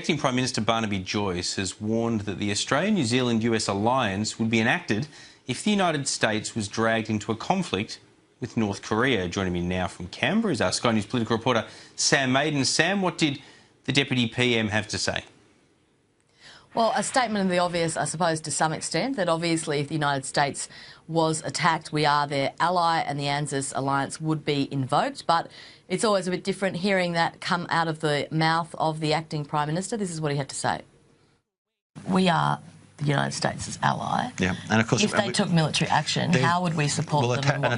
Acting Prime Minister Barnaby Joyce has warned that the Australia-New Zealand-US alliance would be enacted if the United States was dragged into a conflict with North Korea. Joining me now from Canberra is our Sky News political reporter Sam Maiden. Sam, what did the Deputy PM have to say? Well, a statement of the obvious, I suppose, to some extent, that obviously if the United States was attacked, we are their ally and the ANZUS alliance would be invoked. But it's always a bit different hearing that come out of the mouth of the acting Prime Minister. This is what he had to say. We are the United States' ally. Yeah, and of course, if they took military action, how would we support them? An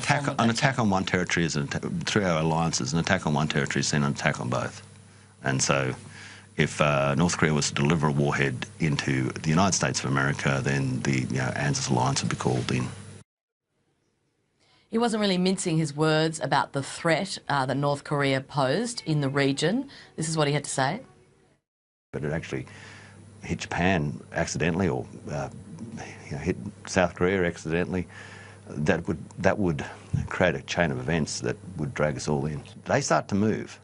attack on one territory is through our alliances. An attack on one territory is seen an attack on both, and so if North Korea was to deliver a warhead into the United States of America, then the ANZUS alliance would be called in. He wasn't really mincing his words about the threat that North Korea posed in the region. This is what he had to say. But it actually hit Japan accidentally, or hit South Korea accidentally. That would create a chain of events that would drag us all in. They start to move.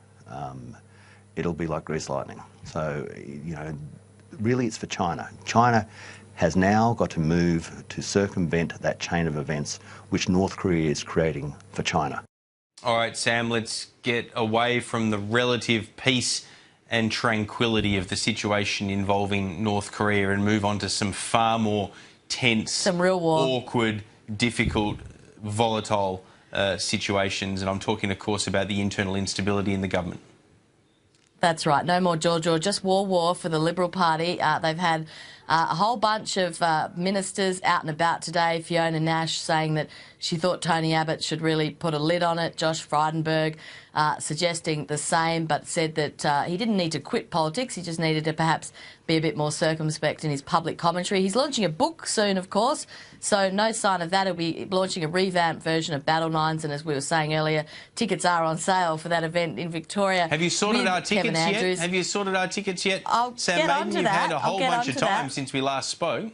It'll be like grease lightning. So, really it's for China. China has now got to move to circumvent that chain of events which North Korea is creating for China. All right, Sam, let's get away from the relative peace and tranquility of the situation involving North Korea and move on to some far more tense, some real war, awkward, difficult, volatile situations. And I'm talking, of course, about the internal instability in the government. That's right. No more jaw, just war for the Liberal Party. They've had a whole bunch of ministers out and about today. Fiona Nash saying that she thought Tony Abbott should really put a lid on it. Josh Frydenberg suggesting the same, but said that he didn't need to quit politics. He just needed to perhaps be a bit more circumspect in his public commentary. He's launching a book soon, of course, so no sign of that. He'll be launching a revamped version of Battle Nines, and as we were saying earlier, tickets are on sale for that event in Victoria. Have you sorted our tickets yet? Have you sorted our tickets yet? Sam Maiden, you've had a whole bunch of time since we last spoke.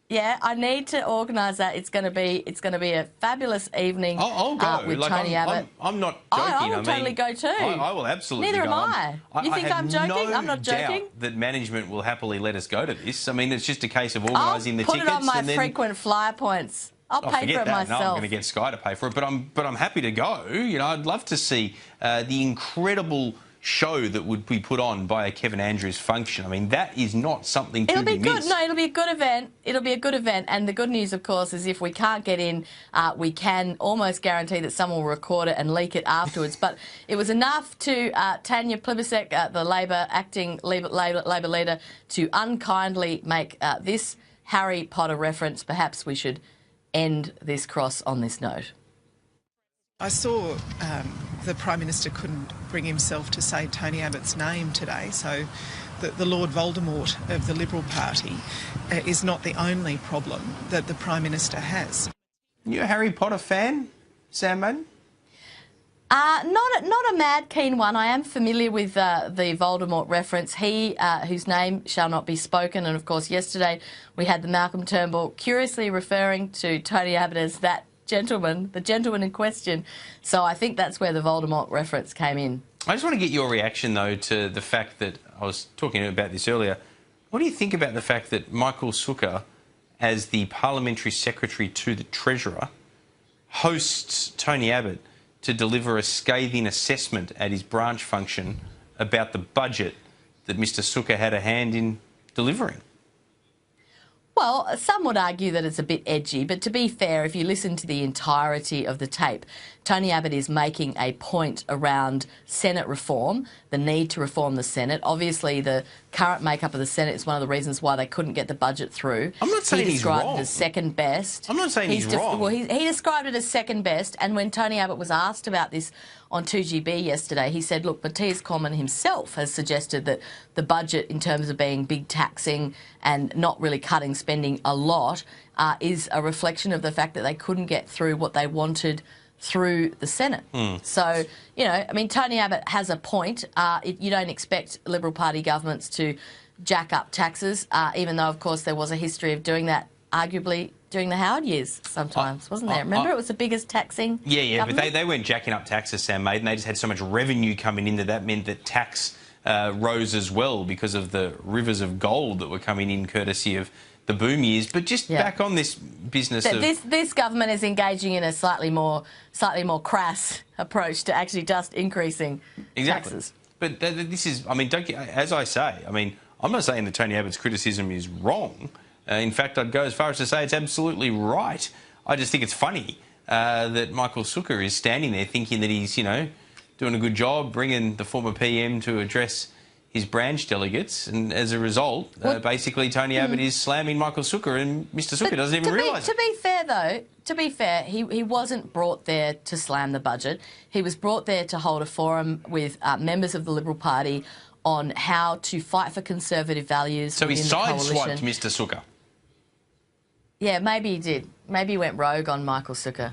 Yeah, I need to organise that. It's going to be a fabulous evening. I'll go with Tony Abbott. I'm not joking. I will totally go too. I will absolutely Neither go. am I. You think I'm joking? I'm not joking. Doubt that management will happily let us go to this. I mean, it's just a case of organising the tickets. I'll put it on my frequent flyer points. I'll pay for it myself. No, I'm going to get Sky to pay for it, but I'm happy to go. I'd love to see the incredible show that would be put on by a Kevin Andrews function. I mean, that is not something to be missed. No, it'll be a good event. It'll be a good event. And the good news, of course, is if we can't get in, we can almost guarantee that someone will record it and leak it afterwards. But it was enough to Tanya Plibersek, the acting Labor leader, to unkindly make this Harry Potter reference. Perhaps we should end this cross on this note. I saw the Prime Minister couldn't bring himself to say Tony Abbott's name today, so the Lord Voldemort of the Liberal Party is not the only problem that the Prime Minister has. You a Harry Potter fan, Sam Maiden? Not a mad keen one. I am familiar with the Voldemort reference. He, whose name shall not be spoken, and of course yesterday we had the Malcolm Turnbull curiously referring to Tony Abbott as that gentleman, the gentleman in question. So I think that's where the Voldemort reference came in. I just want to get your reaction, though, to the fact that I was talking about this earlier. What do you think about the fact that Michael Sukkar, as the Parliamentary Secretary to the Treasurer, hosts Tony Abbott to deliver a scathing assessment at his branch function about the budget that Mr Sukkar had a hand in delivering? Well, some would argue that it's a bit edgy, but to be fair, if you listen to the entirety of the tape, Tony Abbott is making a point around Senate reform, the need to reform the Senate. Obviously, the current makeup of the Senate is one of the reasons why they couldn't get the budget through. I'm not saying he's wrong. He described it as second best. I'm not saying he's wrong. Well, he described it as second best, and when Tony Abbott was asked about this on 2GB yesterday, he said, look, Matthias Cormann himself has suggested that the budget, in terms of being big taxing and not really cutting spending a lot, is a reflection of the fact that they couldn't get through what they wanted through the Senate. So, I mean, Tony Abbott has a point. You don't expect Liberal Party governments to jack up taxes, even though, of course, there was a history of doing that, arguably during the Howard years sometimes, wasn't there? Remember, it was the biggest taxing Yeah, government? but they weren't jacking up taxes, Sam Maiden. They just had so much revenue coming in that meant that tax rose as well because of the rivers of gold that were coming in courtesy of the boom years. But just back on this business of... This government is engaging in a slightly more crass approach to actually just increasing taxes. But this is, I mean, as I say, I mean, I'm not saying that Tony Abbott's criticism is wrong. In fact, I'd go as far as to say it's absolutely right. I just think it's funny that Michael Sukkar is standing there thinking that he's, you know, doing a good job, bringing the former PM to address his branch delegates, and as a result, basically Tony Abbott is slamming Michael Sukkar, and Mr Sukkar doesn't even realise it. To be fair, he wasn't brought there to slam the budget. He was brought there to hold a forum with members of the Liberal Party on how to fight for conservative values. So he sideswiped Mr Sukkar. Yeah, maybe he did. Maybe he went rogue on Michael Sukkar.